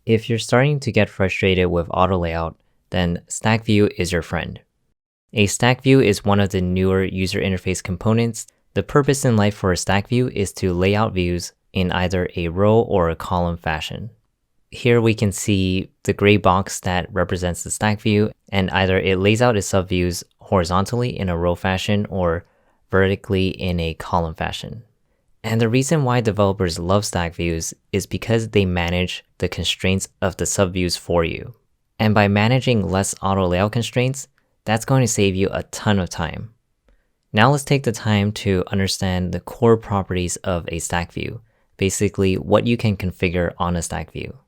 If you're starting to get frustrated with auto layout, then Stack View is your friend. A Stack View is one of the newer user interface components. The purpose in life for a Stack View is to lay out views in either a row or a column fashion. Here we can see the gray box that represents the Stack View, and either it lays out its subviews horizontally in a row fashion or vertically in a column fashion. And the reason why developers love Stack Views is because they manage the constraints of the subviews for you. And by managing less auto layout constraints, that's going to save you a ton of time. Now let's take the time to understand the core properties of a Stack View, basically what you can configure on a Stack View.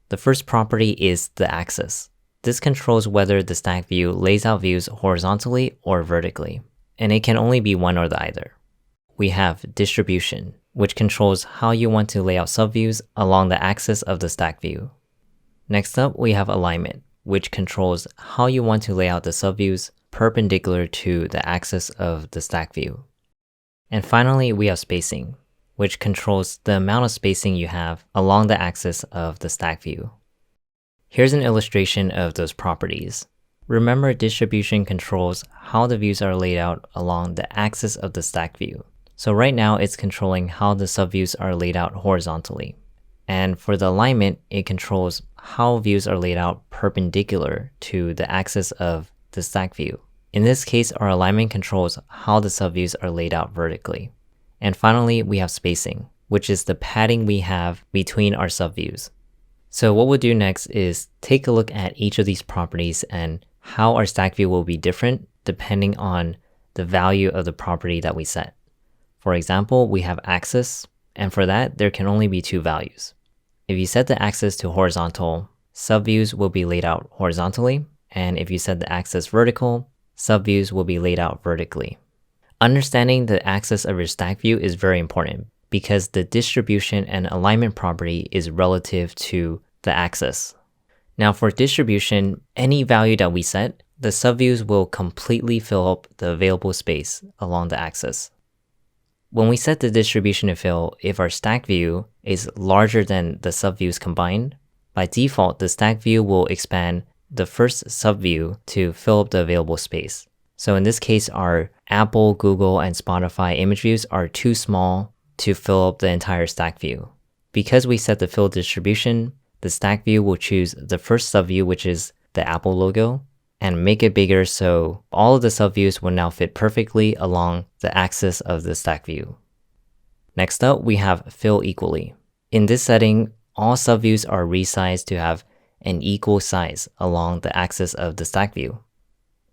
The first property is the axis. This controls whether the Stack View lays out views horizontally or vertically, and it can only be one or the other. We have distribution, which controls how you want to lay out subviews along the axis of the Stack View. Next up, we have alignment, which controls how you want to lay out the subviews perpendicular to the axis of the Stack View. And finally, we have spacing, which controls the amount of spacing you have along the axis of the Stack View. Here's an illustration of those properties. Remember, distribution controls how the views are laid out along the axis of the Stack View. So right now it's controlling how the subviews are laid out horizontally. And for the alignment, it controls how views are laid out perpendicular to the axis of the Stack View. In this case, our alignment controls how the subviews are laid out vertically. And finally, we have spacing, which is the padding we have between our subviews. So what we'll do next is take a look at each of these properties and how our Stack View will be different depending on the value of the property that we set. For example, we have axis, and for that, there can only be two values. If you set the axis to horizontal, subviews will be laid out horizontally, and if you set the axis vertical, subviews will be laid out vertically. Understanding the axis of your Stack View is very important because the distribution and alignment property is relative to the axis. Now for distribution, any value that we set, the subviews will completely fill up the available space along the axis. When we set the distribution to fill, if our Stack View is larger than the subviews combined, by default, the Stack View will expand the first subview to fill up the available space. So in this case, our Apple, Google, and Spotify image views are too small to fill up the entire Stack View. Because we set the fill distribution, the Stack View will choose the first subview, which is the Apple logo, and make it bigger so all of the subviews will now fit perfectly along the axis of the Stack View. Next up, we have fill equally. In this setting, all subviews are resized to have an equal size along the axis of the Stack View.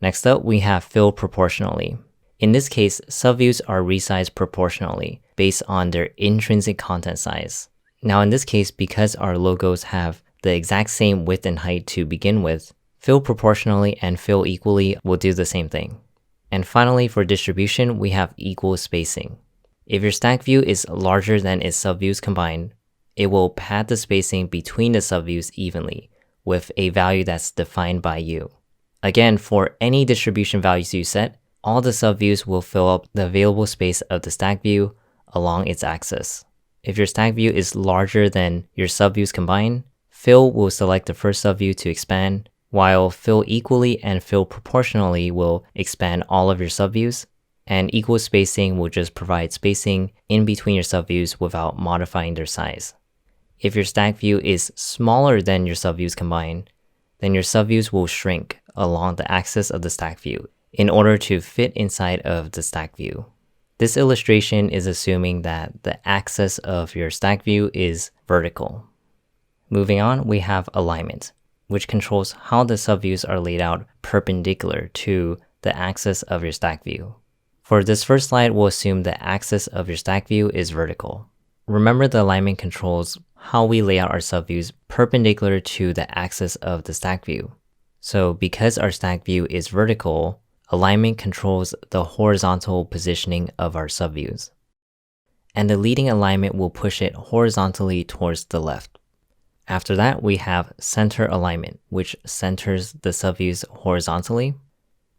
Next up, we have fill proportionally. In this case, subviews are resized proportionally based on their intrinsic content size. Now in this case, because our logos have the exact same width and height to begin with, fill proportionally and fill equally will do the same thing. And finally, for distribution, we have equal spacing. If your Stack View is larger than its subviews combined, it will pad the spacing between the subviews evenly with a value that's defined by you. Again, for any distribution values you set, all the subviews will fill up the available space of the Stack View along its axis. If your Stack View is larger than your subviews combined, fill will select the first subview to expand, while fill equally and fill proportionally will expand all of your subviews, and equal spacing will just provide spacing in between your subviews without modifying their size. If your Stack View is smaller than your subviews combined, then your subviews will shrink along the axis of the Stack View in order to fit inside of the Stack View. This illustration is assuming that the axis of your Stack View is vertical. Moving on, we have alignment, which controls how the subviews are laid out perpendicular to the axis of your Stack View. For this first slide, we'll assume the axis of your Stack View is vertical. Remember, the alignment controls how we lay out our subviews perpendicular to the axis of the Stack View. So because our Stack View is vertical, alignment controls the horizontal positioning of our subviews. And the leading alignment will push it horizontally towards the left. After that, we have center alignment, which centers the subviews horizontally.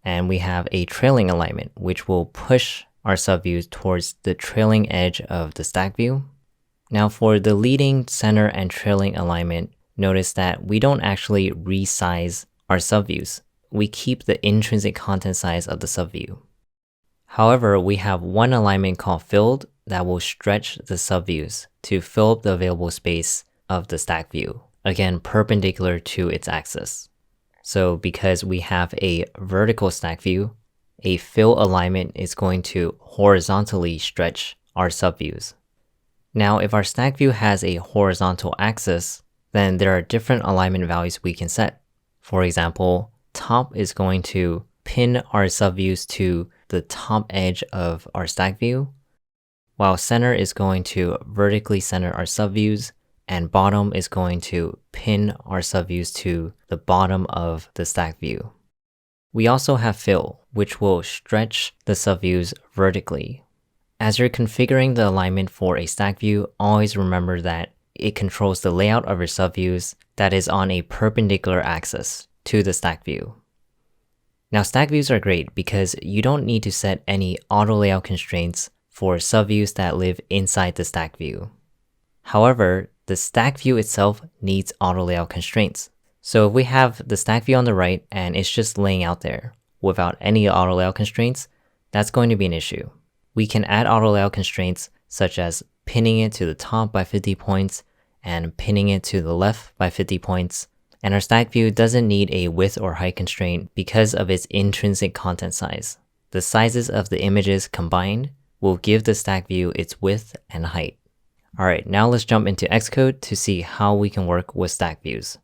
And we have a trailing alignment, which will push our subviews towards the trailing edge of the Stack View. Now for the leading, center, and trailing alignment, notice that we don't actually resize our subviews. We keep the intrinsic content size of the subview. However, we have one alignment called filled that will stretch the subviews to fill up the available space of the stack view, again, perpendicular to its axis. So because we have a vertical stack view, a fill alignment is going to horizontally stretch our subviews. Now, if our stack view has a horizontal axis, then there are different alignment values we can set. For example, top is going to pin our subviews to the top edge of our stack view, while center is going to vertically center our subviews, and bottom is going to pin our subviews to the bottom of the stack view. We also have fill, which will stretch the subviews vertically. As you're configuring the alignment for a stack view, always remember that it controls the layout of your subviews that is on a perpendicular axis to the stack view. Now, stack views are great because you don't need to set any auto layout constraints for subviews that live inside the stack view. However, the stack view itself needs auto layout constraints. So if we have the stack view on the right and it's just laying out there without any auto layout constraints, that's going to be an issue. We can add auto layout constraints such as pinning it to the top by 50 points and pinning it to the left by 50 points. And our stack view doesn't need a width or height constraint because of its intrinsic content size. The sizes of the images combined will give the stack view its width and height. Alright, now let's jump into Xcode to see how we can work with stack views.